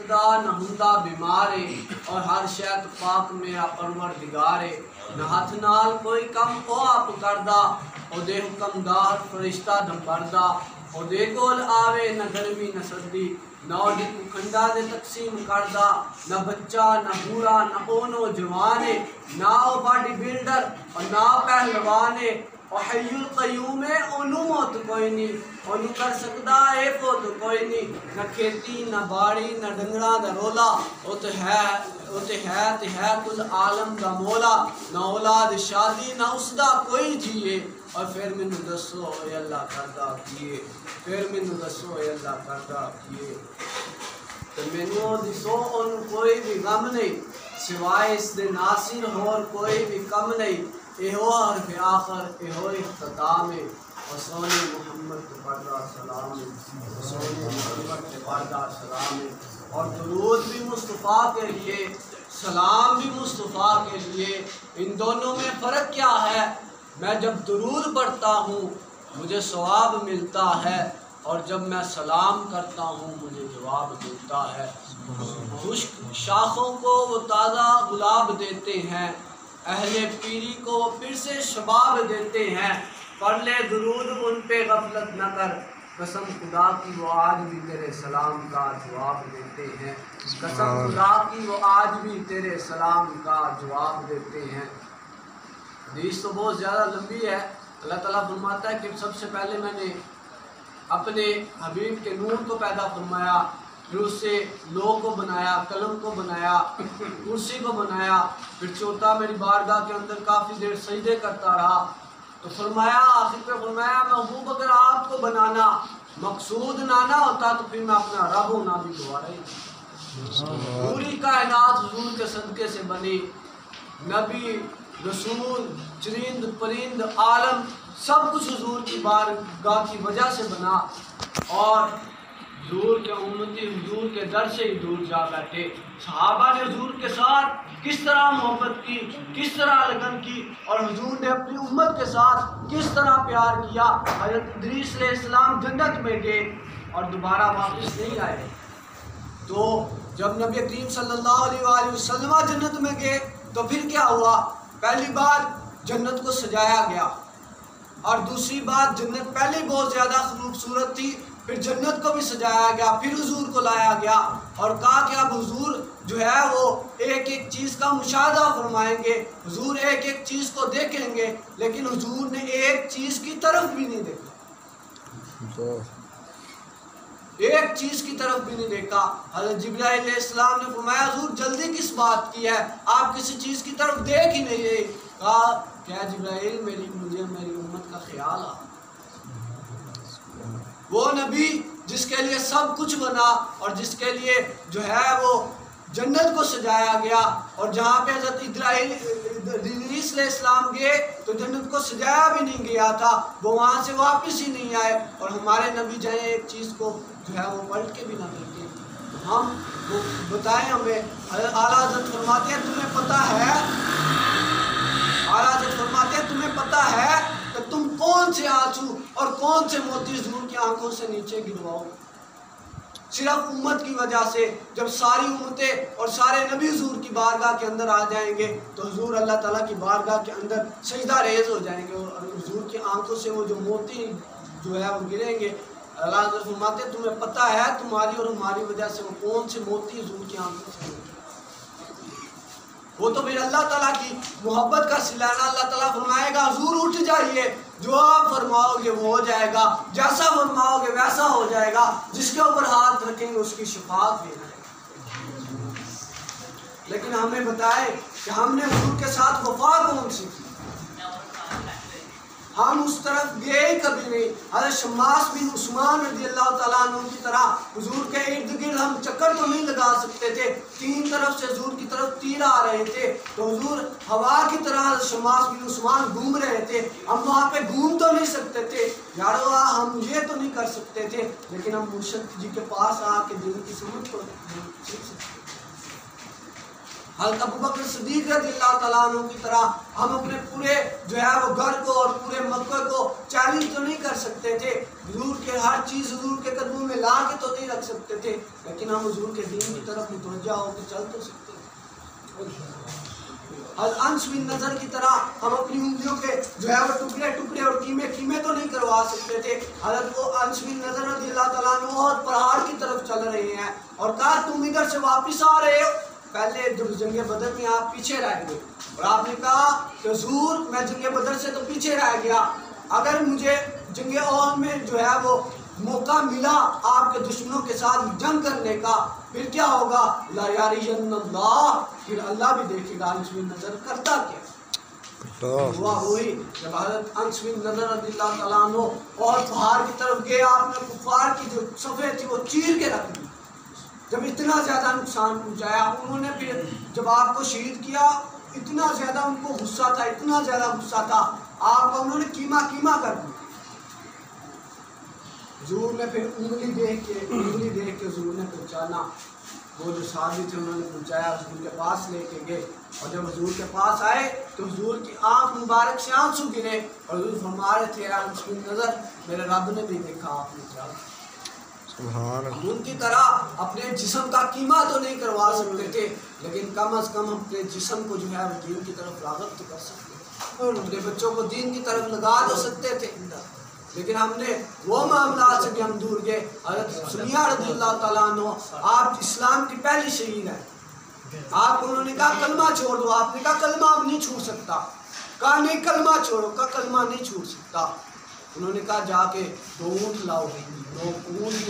مردہ نہ ہندہ بیمارے، اور ہر شے تو پاک میرا پروردگارے۔ نہ ہاتھ نال کوئی کم او آپ کردہ، او دے حکم دار فرشتہ نمبردہ۔ او دے کول آوے نہ گرمی نہ سردی، نہ ڈکو کھنڈا دے تقسیم کردہ۔ نہ بچہ نہ بوڑھا نہ او نوجوانے، نہ او باڈی بلڈر اور نہ پہلوانے۔ او حی القیوم ہے، اونوں موت کوئی نہیں، اونوں کر سکدا اے فوت کوئی نہیں۔ نہ کھیتی نہ باڑی نہ ڈنگراں دا رولا، او تے ہے کل عالم دا مولا۔ نہ اولاد شادی نہ اس دا کوئی جیے، اور پھر مینوں دسو اے اللہ کردا کیے، پھر مینوں دسو اے اللہ کردا کیے۔ تے مینوں دسو اونوں کوئی بھی غم نہیں، سوائے اس دے ناصر ہور کوئی بھی کم نہیں۔ ایہو حرف آخر ایہو اختتام ہے، اور سونے محمد تے پڑھدا سلام ہے، سونے محمد تے پڑھدا سلام ہے۔ اور درود بھی مصطفیٰ کے لیے، سلام بھی مصطفیٰ کے لیے۔ ان دونوں میں فرق کیا ہے؟ میں جب درود پڑھتا ہوں مجھے ثواب ملتا ہے، اور جب میں سلام کرتا ہوں مجھے جواب ملتا ہے۔ خشک شاخوں کو وہ تازہ گلاب دیتے ہیں، اہل پیری کو وہ پھر سے شباب دیتے ہیں۔ پڑھ لے درود ان پہ غفلت نہ کر، قسم خدا کی وہ آج بھی تیرے سلام کا جواب دیتے ہیں، قسم خدا کی وہ آج بھی تیرے سلام کا جواب دیتے ہیں۔ حدیث تو بہت زیادہ لمبی ہے۔ اللہ تعالیٰ فرماتا ہے کہ سب سے پہلے میں نے اپنے حبیب کے نور کو پیدا فرمایا، پھر اس سے لوح کو بنایا، قلم کو بنایا، کرسی کو بنایا، پھر چوتھا میری بارگاہ کے اندر کافی دیر سجدے کرتا رہا، تو فرمایا آخر پہ فرمایا محبوب اگر آپ کو بنانا مقصود نہ ہوتا تو پھر میں اپنا رب ہونا بھی گوارا ہی۔ پوری کائنات حضور کے صدقے سے بنی، نبی رسول چرند پرند عالم سب کچھ حضور کی بارگاہ کی وجہ سے بنا، اور حضور کے امتی حضور کے در سے ہی دور جا بیٹھے۔ صحابہ نے حضور کے ساتھ کس طرح محبت کی، کس طرح لگن کی، اور حضور نے اپنی امت کے ساتھ کس طرح پیار کیا۔ حضرت ادریس علیہ السلام جنت میں گئے اور دوبارہ واپس نہیں آئے، تو جب نبی کریم صلی اللہ علیہ وآلہ وسلم جنت میں گئے تو پھر کیا ہوا؟ پہلی بار جنت کو سجایا گیا، اور دوسری بات جنت پہلے بہت زیادہ خوبصورت تھی، پھر جنت کو بھی سجایا گیا، پھر حضور کو لایا گیا اور کہا کہ اب حضور جو ہے وہ ایک ایک چیز کا مشاہدہ فرمائیں گے، حضور ایک ایک چیز کو دیکھیں گے، لیکن حضور نے ایک چیز کی طرف بھی نہیں دیکھا، ایک چیز کی طرف بھی نہیں دیکھا۔ حضرت جبرائیل علیہ السلام نے فرمایا حضور جلدی کس بات کی ہے، آپ کسی چیز کی طرف دیکھ ہی نہیں رہے۔ کہا کیا جبرائیل مجھے میری امت کا خیال آ، وہ نبی جس کے لیے سب کچھ بنا اور جس کے لیے جو ہے وہ جنت کو سجایا گیا، اور جہاں پہ حضرت ادریس علیہ السلام گئے تو جنت کو سجایا بھی نہیں گیا تھا، وہ وہاں سے واپس ہی نہیں آئے، اور ہمارے نبی جائیں ایک چیز کو جو ہے وہ پلٹ کے بھی نہ دیکھیں، ہم وہ بتائیں ہمیں۔ اعلیٰ حضرت فرماتے ہیں تمہیں پتہ ہے، اعلیٰ حضرت فرماتے ہیں تمہیں پتہ ہے کہ تم کون سے آنسو اور کون سے موتی حضور کی آنکھوں سے نیچے گرواؤ، صرف امت کی وجہ سے۔ جب ساری امتیں اور سارے نبی حضور کی بارگاہ کے اندر آ جائیں گے تو حضور اللہ تعالیٰ کی بارگاہ کے اندر سجدہ ریز ہو جائیں گے، اور حضور کی آنکھوں سے وہ جو موتی جو ہے وہ گریں گے۔ اللہ حضرت فرماتے ہیں تمہیں پتہ ہے تمہاری اور ہماری وجہ سے وہ کون سے موتی حضور کی آنکھوں سے گریں، وہ تو پھر اللہ تعالیٰ کی محبت کا سلانہ۔ اللہ تعالیٰ فرمائے گا حضور اٹھ جائیے، جو آپ فرماؤ گے وہ ہو جائے گا، جیسا فرماؤ گے ویسا ہو جائے گا، جس کے اوپر ہاتھ رکھیں گے اس کی شفاعت بھی جائے گا۔ لیکن ہمیں بتائے کہ ہم نے حضور کے ساتھ وفا کون سی کی، ہم اس طرف گئے ہی کبھی نہیں۔ حضرت شماس بن عثمان رضی اللہ تعالیٰ عنہ کی طرح حضور کے ارد گرد ہم چکر تو نہیں لگا سکتے تھے، تین طرف سے حضور کی طرف تیر آ رہے تھے، تو حضور ہوا کی طرح حضرت شماس بن عثمان گھوم رہے تھے، ہم وہاں پہ گھوم تو نہیں سکتے تھے یارو، ہم یہ تو نہیں کر سکتے تھے، لیکن ہم مرشد جی کے پاس آ کے دل کی سمجھ کو سیکھ سکتے تھے۔ حضرت ابوبکر صدیق رضی اللہ تعالیٰ عنہ کی طرح ہم اپنے پورے جو ہے وہ گھر کو اور پورے مکہ کو چیلنج تو نہیں کر سکتے تھے، حضور کے ہر چیز حضور کے قدموں میں لا کے تو نہیں رکھ سکتے تھے، لیکن ہم حضور کے دین کی طرف متوجہ ہو کے چل تو سکتے تھے۔ حضرت انس بن نضر کی طرح ہم اپنی انگلیوں کے جو ہے وہ ٹکڑے ٹکڑے اور کیمے تو نہیں کروا سکتے تھے۔ حضرت وہ انس بن نضر رضی اللہ تعالیٰ عنہ اور پہاڑ کی طرف چل رہے ہیں اور کہا تم ادھر سے واپس آ رہے ہو، پہلے جب جنگ بدر میں آپ پیچھے رہ گئے اور آپ نے کہا کہ حضور میں جنگ بدر سے تو پیچھے رہ گیا، اگر مجھے جنگ احد میں جو ہے وہ موقع ملا آپ کے دشمنوں کے ساتھ جنگ کرنے کا، پھر کیا ہوگا؟ لا یارین اللہ، پھر اللہ بھی دیکھے گا انس بن نضر کرتا کیا۔ ہوا وہی جب حضرت انس بن نضر رضی اللہ تعالیٰ عنہ اور پہاڑ کی طرف گئے، آپ نے کفار کی جو صفیں تھی وہ چیر کے رکھ دی، جب اتنا زیادہ نقصان پہنچایا، انہوں نے پھر جب آپ کو شہید کیا، اتنا زیادہ ان کو غصہ تھا، اتنا زیادہ غصہ تھا، آپ کو انہوں نے کیما کر دیا۔ حضور نے پھر انگلی دیکھ کے حضور نے پہچانا، وہ جو صحابی تھے انہوں نے پہنچایا، حضور کے پاس لے کے گئے، اور جب حضور کے پاس آئے تو حضور کی آنکھ مبارک سے آنسو گرے اور حضور فرما رہے تھے انس بن نضر میرے رب نے بھی دیکھا آپ نے کیا۔ ہم ان کی طرح اپنے جسم کا کیما تو نہیں کروا سکتے تھے، لیکن کم از کم اپنے جسم کو جو ہے دین کی طرف راغب تو کر سکتے تھے، اپنے بچوں کو دین کی طرف لگا تو سکتے تھے، لیکن ہم نے وہ معاملات سے بھی ہم دور گئے۔ حضرت سمیہ رضی اللہ تعالیٰ عنہ آپ اسلام کی پہلی شہید ہیں، آپ کو انہوں نے کہا کلمہ چھوڑ دو، آپ نے کہا کلمہ اب نہیں چھوڑ سکتا، کہا نہیں کلمہ چھوڑو، کہا کلمہ نہیں چھوڑ سکتا۔ انہوں نے کہا جا کے 2 اونٹ لاؤ، 2 اونٹ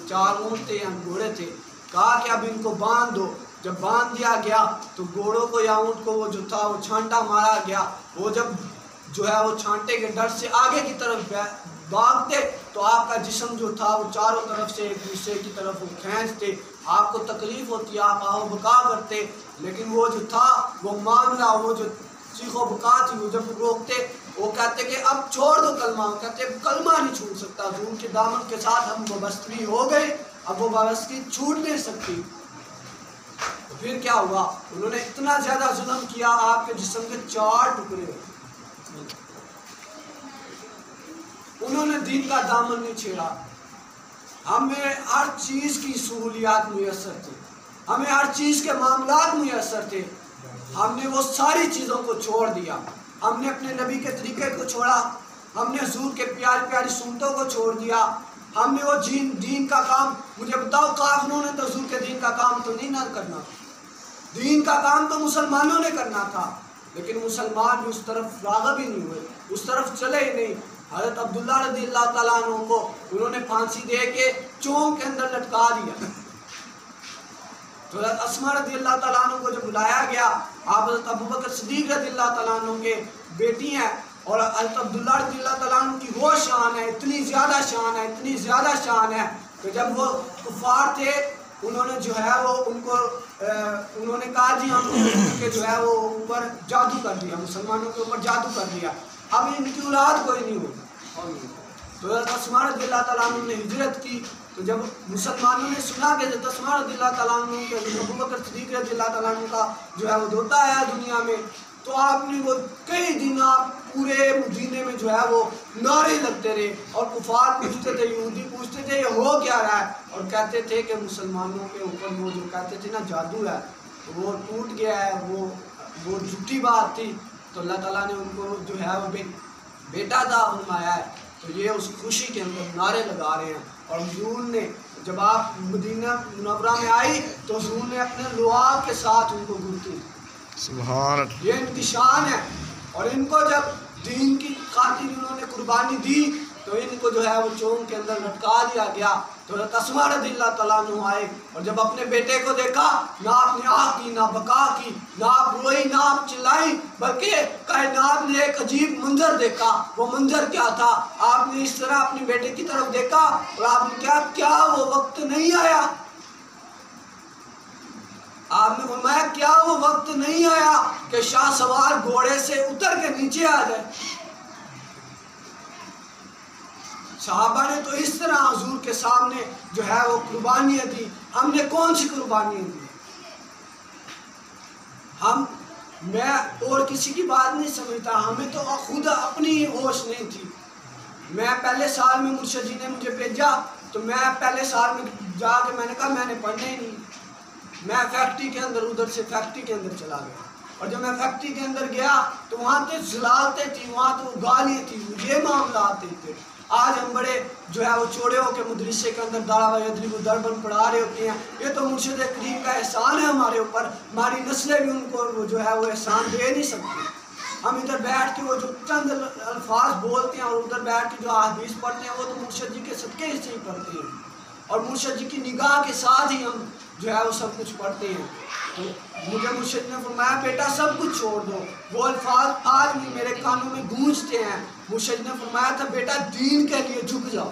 4 اونٹ تھے یا گھوڑے تھے، کہا کہ اب ان کو باندھ دو۔ جب باندھ دیا گیا تو گھوڑوں کو یا اونٹ کو وہ جو تھا وہ چھانٹا مارا گیا، وہ جب جو ہے وہ چھانٹے کے ڈر سے آگے کی طرف بھاگتے تو آپ کا جسم جو تھا وہ چاروں طرف سے ایک دوسرے کی طرف وہ کھینچتے، آپ کو تکلیف ہوتی، آپ آہو بکا کرتے، لیکن وہ جو تھا وہ معاملہ، وہ جو چیخ و بکا تھی، وہ جب روکتے وہ کہتے کہ اب چھوڑ دو کلمہ، وہ کہتے کلمہ نہیں چھوڑ سکتا، حضور کے دامن کے ساتھ ہم وابستگی ہو گئے، اب وہ وابستگی چھوٹ نہیں سکتی۔ تو پھر کیا ہوا؟ انہوں نے اتنا زیادہ ظلم کیا، آپ کے جسم کے 4 ٹکڑے ہوئے، انہوں نے دین کا دامن نہیں چھیڑا۔ ہمیں ہر چیز کی سہولیات میسر تھی، ہمیں ہر چیز کے معاملات میسر تھے، ہم نے وہ ساری چیزوں کو چھوڑ دیا، ہم نے اپنے نبی کے طریقے کو چھوڑا، ہم نے حضور کے پیاری پیاری سنتوں کو چھوڑ دیا، ہم نے وہ دین کا کام، مجھے بتاؤ کافروں نے تو حضور کے دین کا کام تو نہیں نہ کرنا، دین کا کام تو مسلمانوں نے کرنا تھا، لیکن مسلمان بھی اس طرف راغب ہی نہیں ہوئے، اس طرف چلے ہی نہیں۔ حضرت عبداللہ رضی اللہ تعالیٰ عنہ کو انہوں نے پھانسی دے کے چونک کے اندر لٹکا دیا، تو حضرت اسماء رضی اللہ تعالیٰ عنہ کو جب بلایا گیا، آپ حضرت ابوبکر صدیق رضی اللہ تعالیٰ عنہ کے بیٹی ہیں، اور حضرت عبداللہ رضی اللہ تعالیٰ عنہ کی وہ شان ہے، اتنی زیادہ شان ہے، اتنی زیادہ شان ہے کہ جب وہ کفار تھے انہوں نے جو ہے وہ ان کو انہوں نے کہا جی ہم نے کہ جو ہے وہ اوپر جادو کر دیا، مسلمانوں کے اوپر جادو کر دیا، اب ان کی اولاد کوئی نہیں ہوگی۔ تو حضرت اسماء رضی اللہ تعالیٰ عنہ نے ہجرت کی، تو جب مسلمانوں نے سنا کہ حضرت اسماء رضی اللہ تعالیٰ عنہ کے ابوبکر صدیق رضی اللہ تعالیٰ عنہ کا جو ہے وہ دوتا آیا دنیا میں، تو آپ نے وہ کئی دن آپ پورے مدینے میں جو ہے وہ نعرے لگتے رہے، اور کفار پوچھتے تھے، یہودی پوچھتے تھے یہ ہو کیا رہا ہے، اور کہتے تھے کہ مسلمانوں کے اوپر وہ جو کہتے تھے نا جادو ہے وہ ٹوٹ گیا ہے، وہ جھوٹی بات تھی، تو اللہ تعالیٰ نے ان کو جو ہے وہ بیٹا عطا فرمایا ہے، تو یہ اس خوشی کے اندر نعرے لگا رہے ہیں۔ اور حضور نے جب آپ مدینہ منورہ میں آئی تو حضور نے اپنے لعاب کے ساتھ ان کو گرتی، سبحان اللہ، یہ ان کی شان ہے، اور ان کو جب دین کی خاطر انہوں نے قربانی دی تو ان کو جو ہے وہ چونک کے اندر لٹکا دیا گیا۔ تو حضرت اسماء رضی اللہ تعالیٰ عنہ آئے اور جب اپنے بیٹے کو دیکھا، نہ آپ نے آہ کی، نہ بکا کی، نہ آپ روئی، نہ آپ چلائی، بلکہ کائنات نے ایک عجیب منظر دیکھا۔ وہ منظر کیا تھا؟ آپ نے اس طرح اپنے بیٹے کی طرف دیکھا اور آپ نے کیا وہ وقت نہیں آیا؟ آپ نے فرمایا کیا وہ وقت نہیں آیا کہ شاہ سوار گھوڑے سے اتر کے نیچے آ جائے؟ صحابہ نے تو اس طرح حضور کے سامنے جو ہے وہ قربانیاں دی، ہم نے کون سی قربانیاں دی؟ میں اور کسی کی بات نہیں سمجھتا، ہمیں تو خود اپنی ہی ہوش نہیں تھی۔ میں پہلے سال میں مرشد جی نے مجھے بھیجا تو میں پہلے سال میں جا کے میں نے کہا میں نے پڑھنا ہی نہیں، میں فیکٹری کے اندر ادھر سے فیکٹری کے اندر چلا گیا، اور جب میں فیکٹری کے اندر گیا تو وہاں تو ضلالتیں تھیں، وہاں تو گالیاں تھیں، یہ معاملات تھے۔ آج ہم بڑے جو ہے وہ چوڑے ہو کے مدرسے کے اندر دارا یدرب دربن پڑھا رہے ہوتے ہیں، یہ تو مرشد کریم کا احسان ہے ہمارے اوپر، ہماری نسلیں بھی ان کو وہ جو ہے وہ احسان دے نہیں سکتی۔ ہم ادھر بیٹھ کے وہ جو چند الفاظ بولتے ہیں اور ادھر بیٹھ کے جو احادیث پڑھتے ہیں وہ تو مرشد جی کے صدقے سے ہی پڑھتے ہیں، اور مرشد جی کی نگاہ کے ساتھ ہی ہم جو ہے وہ سب کچھ پڑھتے ہیں۔ تو مجھے مرشد نے فرمایا بیٹا سب کچھ چھوڑ دو، وہ الفاظ آج بھی میرے کانوں میں گونجتے ہیں۔ مرشد نے فرمایا تھا بیٹا دین کے لیے جھک جاؤ،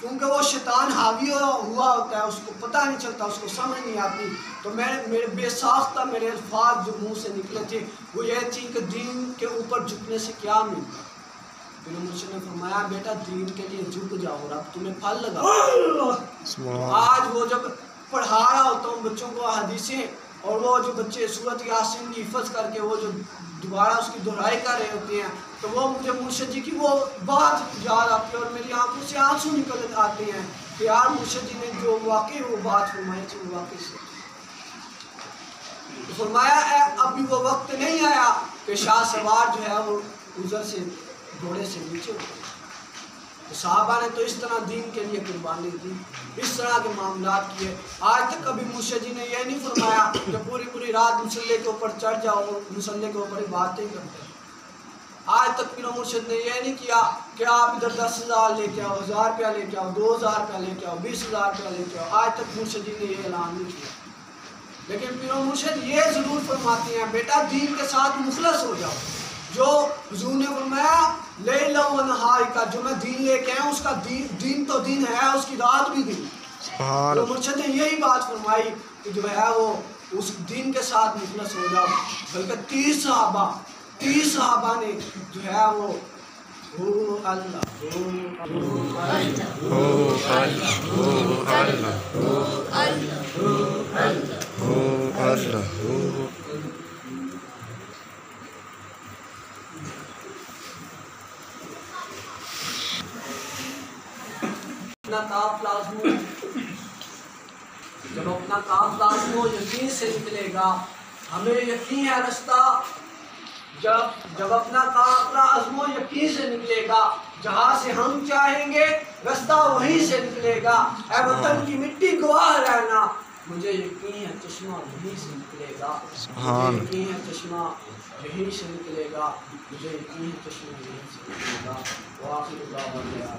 کیونکہ وہ شیطان حاوی ہوا ہوتا ہے، اس کو پتہ نہیں چلتا، اس کو سمجھ نہیں آتی۔ تو میرے بے ساختہ میرے الفاظ جو منہ سے نکلے تھے وہ یہ تھی کہ دین کے اوپر جھکنے سے کیا ملتا۔ پھر مرشد نے فرمایا بیٹا دین کے لیے جھک جاؤ، رب تمہیں پھل لگا۔ آج وہ جب پڑھا رہا ہوتا ہوں بچوں کو حدیثیں، اور وہ جو بچے سورۃ یاسین کی حفظ کر کے وہ جو دوبارہ اس کی دہرائی کر رہے ہوتے ہیں، تو وہ مجھے مرشد جی کی وہ بات یاد آتی ہے اور میری آنکھوں سے آنسو نکل آتے ہیں کہ یار مرشد جی نے جو واقعی وہ بات فرمائی تھی وہ واقعی سے فرمایا ہے۔ ابھی وہ وقت نہیں آیا کہ شاہ سوار جو ہے وہ گزر سے گھوڑے سے نیچے اترے۔ تو صحابہ نے تو اس طرح دین کے لیے قربانی دی، اس طرح کے معاملات کیے۔ آج تک کبھی مرشد جی نے یہ نہیں فرمایا کہ پوری رات مسلح کے اوپر چڑھ جاؤ اور مسلح کے اوپر باتیں کرتے ہیں۔ آج تک پیر و مرشد نے یہ نہیں کیا کہ آپ ادھر 10,000 لے کے آؤ، 1,000 روپیہ لے کے آؤ، 2,000 روپیہ لے کے آؤ، 20,000 روپیہ لے کے آؤ۔ آج تک مرشد جی نے یہ اعلان نہیں کیا، لیکن پیر و مرشد یہ ضرور فرماتے ہیں بیٹا دین کے ساتھ مخلص ہو جاؤ۔ جو حضور نے فرمایا لیل و نہار کا، جو میں دین لے کے آیا اس کا دین تو دین ہے، اس کی رات بھی دین۔ تو مرشد نے یہی بات فرمائی کہ جو ہے وہ اس دین کے ساتھ مخلص ہو جاؤ۔ بلکہ 30 صحابہ نے جو ہے وہ اللہ اپنا کاف لازم ہو، جب اپنا کاف لازم ہو یقین سے نکلے گا۔ ہمیں یقین ہے رستہ جب اپنا قافلہ عزم و یقین سے نکلے گا، جہاں سے ہم چاہیں گے رستہ وہیں سے نکلے گا۔ اے وطن کی مٹی گواہ رہنا، مجھے یقین ہے چشمہ وہیں سے نکلے گا، مجھے یقین ہے چشمہ یہیں سے نکلے گا، مجھے یقین ہے چشمہ یہیں سے نکلے گا۔ وآخر دعوانا